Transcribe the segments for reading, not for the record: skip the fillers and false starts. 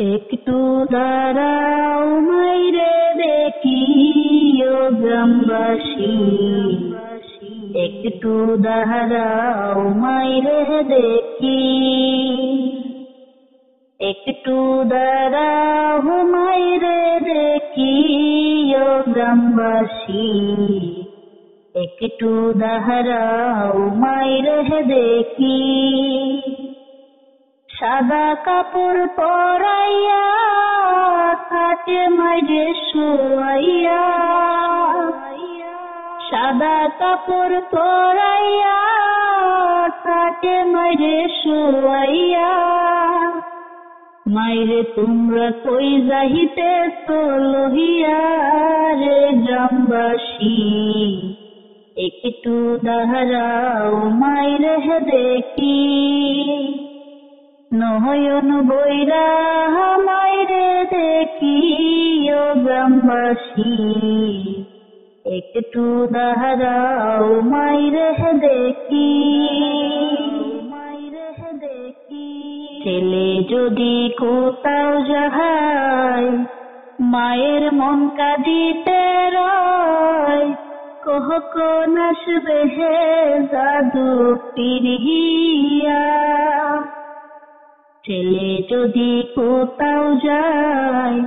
একটু দাঁড়াও মাইরে দেখি ও গ্রামবাসী, একটু দাঁড়াও মাইরে দেখি, একটু দাঁড়াও মাইরে দেখি ও গ্রামবাসী, একটু দাঁড়াও মাইরে দেখি। সাদা কাপড় পরাইয়া থাকে মাইরে শোয়াইয়া, সাদা কাপড় পরাইয়া থাকে মাইরে শোয়াইয়া। মাইরে তোমরা কই যাইতেছ লহিয়া রে গ্রামবাসী, একটু দাঁড়াও মাইরে দেখি। নয়ন বইরা মাইরে দেখি ও গ্রামবাসী, একটু দাঁড়াও মাইরে দেখি। ছেলে যদি কোথাও যায় মায়ের মন কাঁদিতে রয়, কখন আসবে হে জাদু ফিরিয়া। ছেলে যদি কোথাও যায়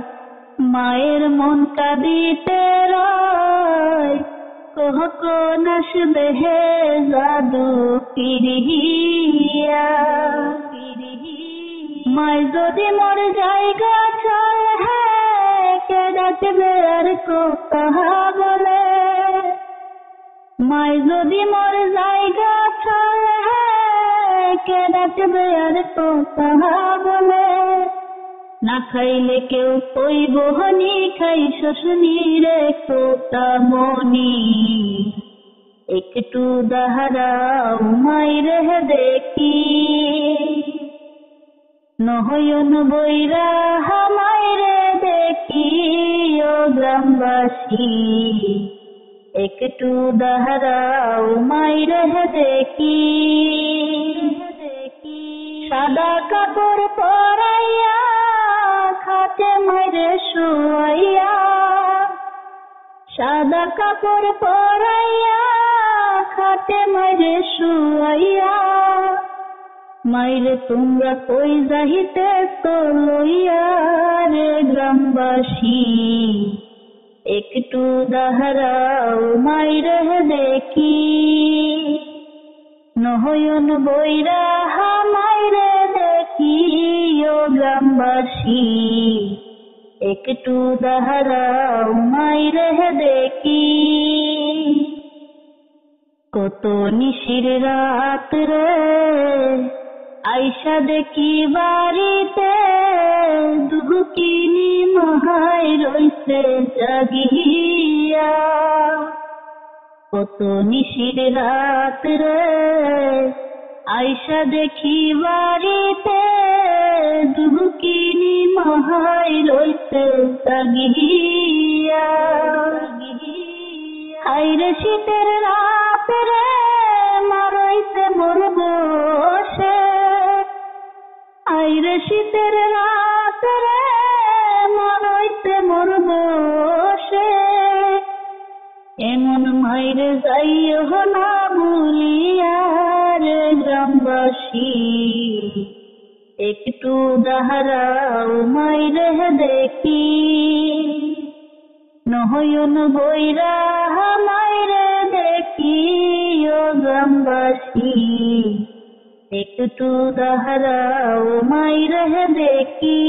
মায়ের মন কাঁদিতে রয়, কখন আসবে হে জাদু ফিরিয়া। মাই যদি মোর জায়গা চলে হ্যাঁ কে ডাকবে আর কথা বলে। মাই যদি মোর জায়গা চলে হ্যাঁ কে ডাকবে আর কথা বলে। না খাইলে কেউ কইব হনি খাই শোষণী রে কোতা মনি, একটু দাঁড়াও মাইরে দেখি। নয়ন বইরা মাইরে দেখি ও গ্রামবাসী, একটু দাঁড়াও মাইরে দেখি। সাদা কাপড় পরাইয়া খাটে মাইরে শোয়াইয়া, সাদা কাপড় পরাইয়া খাটে মাইরে শোয়াইয়া। মাইরে তোমরা কই যাইতেছ লইয়া রে গ্রামবাসী, একটু দাঁড়াও মাইরে দেখি। নয়ন বইরা মাইরে দেখি ও গ্রামবাসী, একটু দাঁড়াও মাইরে দেখি। কত নিশির রাত রে আইসা দেখি বাড়িতে, দুঃখিনী মহাই রইছে জাগিয়া। কত নিশির রাত রে আইসা দেখি বাড়িতে, দুঃখিনী মহাই রইছে জাগিয়া। হাইরে শীতের রাত রে মারইছে মোর বসে, আইরে শীতের রাত রে মারইছে মোর বসে। এমন মাইরে যাইও না ভুলিয়া রে গ্রামবাসী, একটু দাঁড়াও মাইরে দেখি। নয়ন বইরা মাইরে দেখি ও গ্রামবাসী, একটু দাঁড়াও মাইরে দেখি।